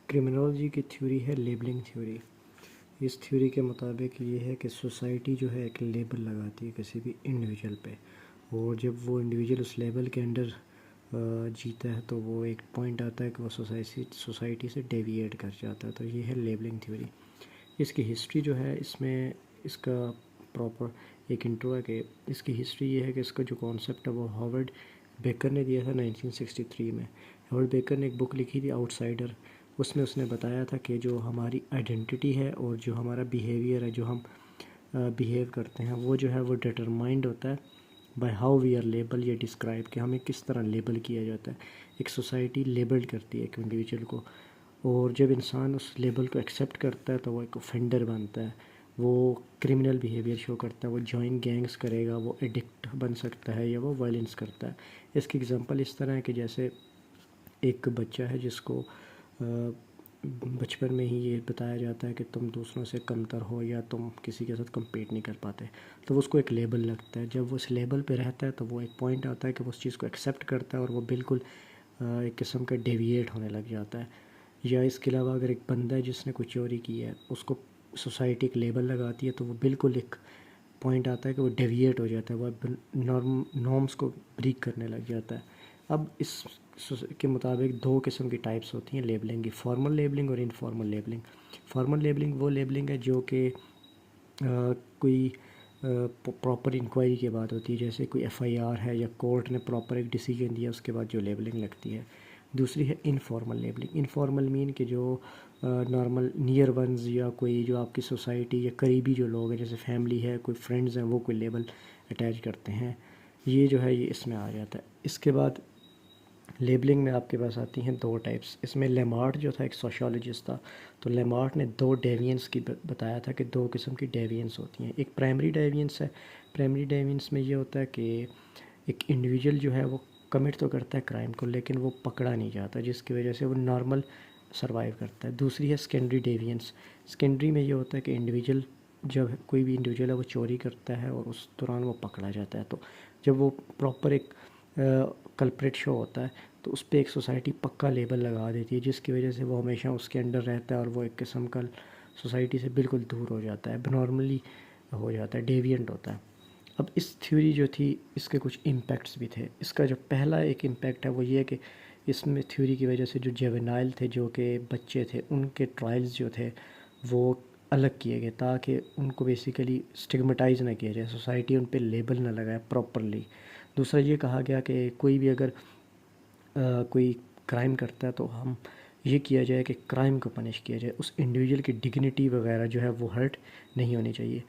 Criminology کی theory ہے labelling theory. اس theory کے مطابق یہ ہے کہ سوسائٹی جو ہے ایک لیبل لگاتی ہے کسی بھی انڈیویجول پہ، اور جب وہ انڈیویجول اس لیبل کے انڈر جیتا ہے تو وہ ایک پوائنٹ آتا ہے کہ وہ سوسائٹی سے ڈیویٹ کر جاتا ہے۔ تو یہ ہے لیبلنگ تھیوری۔ اس کی ہسٹری جو ہے، اس میں اس کا پراپر ایک انٹرو ہے کہ اس کی ہسٹری یہ ہے کہ اس کا جو کانسیپٹ ہے وہ ہاورڈ بیکر نے دیا تھا 1963 میں۔ ہاورڈ بیکر نے ایک بک لکھی تھی آؤٹ سائڈر، اس میں اس نے بتایا تھا کہ جو ہماری آئیڈینٹی ہے اور جو ہمارا بیہیویئر ہے، جو ہم بیہیو کرتے ہیں، وہ جو ہے وہ ڈٹرمائنڈ ہوتا ہے by how we are label یا ڈسکرائب، کہ ہمیں کس طرح لیبل کیا جاتا ہے۔ ایک سوسائٹی لیبل کرتی ہے ایک انڈیویجول کو، اور جب انسان اس لیبل کو ایکسیپٹ کرتا ہے تو وہ ایک offender بنتا ہے، وہ کرمنل بیہیویئر شو کرتا ہے، وہ جوائن گینگز کرے گا، وہ ایڈکٹ بن سکتا ہے یا وہ وائلنس کرتا ہے۔ اس کی اگزامپل اس طرح ہے کہ جیسے ایک بچہ ہے جس کو بچپن میں ہی یہ بتایا جاتا ہے کہ تم دوسروں سے کمتر ہو یا تم کسی کے ساتھ کمپیٹ نہیں کر پاتے، تو اس کو ایک لیبل لگتا ہے۔ جب وہ اس لیبل پہ رہتا ہے تو وہ ایک پوائنٹ آتا ہے کہ وہ اس چیز کو ایکسیپٹ کرتا ہے اور وہ بالکل ایک قسم کا ڈیویٹ ہونے لگ جاتا ہے۔ یا اس کے علاوہ اگر ایک بندہ ہے جس نے کوئی چوری کی ہے، اس کو سوسائٹی ایک لیبل لگاتی ہے تو وہ بالکل ایک پوائنٹ آتا ہے کہ وہ ڈیویٹ ہو جاتا ہے، وہ نارمس کو بریک کرنے لگ جاتا ہے۔ اب اس کے مطابق دو قسم کی ٹائپس ہوتی ہیں لیبلنگ کی، فارمل لیبلنگ اور انفارمل لیبلنگ۔ فارمل لیبلنگ وہ لیبلنگ ہے جو کہ کوئی پراپر انکوائری کے بعد ہوتی ہے، جیسے کوئی ایف آئی آر ہے یا کورٹ نے پراپر ایک ڈیسیجن دیا، اس کے بعد جو لیبلنگ لگتی ہے۔ دوسری ہے انفارمل لیبلنگ۔ انفارمل مین کہ جو نارمل نیئر ونز یا کوئی جو آپ کی سوسائٹی یا قریبی جو لوگ ہیں جیسے فیملی ہے، کوئی فرینڈز ہیں، وہ کوئی لیبل اٹیچ کرتے ہیں، یہ جو ہے یہ اس میں آ جاتا ہے۔ اس کے بعد لیبلنگ میں آپ کے پاس آتی ہیں دو ٹائپس۔ اس میں لیمارٹ جو تھا ایک سوشیولوجسٹ تھا، تو لیمارٹ نے دو ڈیوینس کی بتایا تھا کہ دو قسم کی ڈیوینس ہوتی ہیں۔ ایک پرائمری ڈیوینس ہے۔ پرائمری ڈیوینس میں یہ ہوتا ہے کہ ایک انڈیویجول جو ہے وہ کمٹ تو کرتا ہے کرائم کو، لیکن وہ پکڑا نہیں جاتا، جس کی وجہ سے وہ نارمل سروائیو کرتا ہے۔ دوسری ہے سیکنڈری ڈیوینس۔ سیکنڈری میں یہ ہوتا ہے کہ انڈیویجول، جب کوئی بھی انڈیویجول ہے وہ چوری کرتا ہے اور اس دوران وہ پکڑا جاتا ہے، تو جب وہ پراپر ایک کلپریٹ شو ہوتا ہے تو اس پہ ایک سوسائٹی پکا لیبل لگا دیتی ہے، جس کی وجہ سے وہ ہمیشہ اس کے انڈر رہتا ہے اور وہ ایک قسم کا سوسائٹی سے بالکل دور ہو جاتا ہے، نارملی ہو جاتا ہے، ڈیوینٹ ہوتا ہے۔ اب اس تھیوری جو تھی اس کے کچھ امپیکٹس بھی تھے۔ اس کا جو پہلا ایک امپیکٹ ہے وہ یہ کہ اس میں تھیوری کی وجہ سے جو جیونائل تھے، جو کہ بچے تھے، ان کے ٹرائلز جو تھے وہ الگ کیے گئے تاکہ ان کو بیسیکلی اسٹگمیٹائز نہ کیا جائے، سوسائٹی ان پہ لیبل نہ لگائے پراپرلی۔ دوسرا یہ کہا گیا کہ کوئی بھی اگر کوئی کرائم کرتا ہے تو ہم یہ کیا جائے کہ کرائم کو پنش کیا جائے، اس انڈیویجول کی ڈگنیٹی وغیرہ جو ہے وہ ہرٹ نہیں ہونی چاہیے۔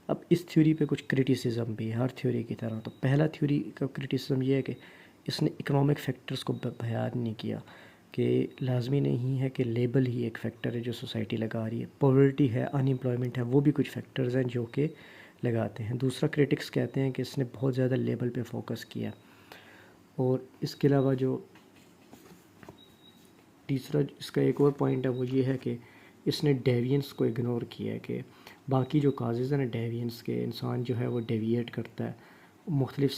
اب اس تھیوری پہ کچھ کرٹیسزم بھی ہے ہر تھیوری کی طرح۔ تو پہلا تھیوری کا کرٹیسزم یہ ہے کہ اس نے اکنامک فیکٹرز کو بیان نہیں کیا، کہ لازمی نہیں ہے کہ لیبل ہی ایک فیکٹر ہے جو سوسائٹی لگا رہی ہے، پاورٹی ہے، ان امپلائمنٹ ہے، وہ بھی کچھ فیکٹرز ہیں جو کہ لگاتے ہیں۔ دوسرا کرٹکس کہتے ہیں کہ اس نے بہت زیادہ لیبل پہ فوکس کیا، اور اس کے علاوہ جو تیسرا اس کا ایک اور پوائنٹ ہے وہ یہ ہے کہ اس نے ڈیوینس کو اگنور کیا ہے، کہ باقی جو کازز ہیں نا ڈیوینس کے، انسان جو ہے وہ ڈیویٹ کرتا ہے، مختلف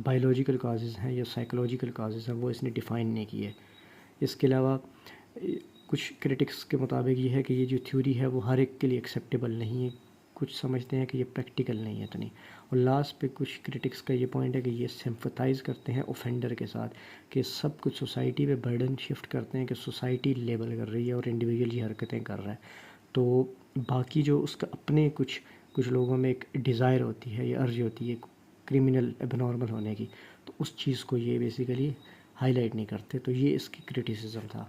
بائیولوجیکل کازز ہیں یا سائیکولوجیکل کازز ہیں، وہ اس نے ڈیفائن نہیں کیے۔ اس کے علاوہ کچھ کرٹکس کے مطابق یہ ہے کہ یہ جو تھیوری ہے وہ ہر ایک کے لیے ایکسیپٹیبل نہیں ہے، کچھ سمجھتے ہیں کہ یہ پریکٹیکل نہیں ہے اتنی۔ اور لاسٹ پہ کچھ کرٹکس کا یہ پوائنٹ ہے کہ یہ سمپتھائز کرتے ہیں اوفینڈر کے ساتھ، کہ سب کچھ سوسائٹی پہ برڈن شفٹ کرتے ہیں کہ سوسائٹی لیبل کر رہی ہے اور انڈیویجول یہ حرکتیں کر رہا ہے، تو باقی جو اس کا اپنے کچھ لوگوں میں ایک ڈیزائر ہوتی ہے یا ارج ہوتی ہے کرمنل اب نارمل ہونے کی، تو اس چیز کو یہ بیسیکلی ہائی لائٹ نہیں کرتے۔ تو یہ اس کی کرٹیسزم تھا۔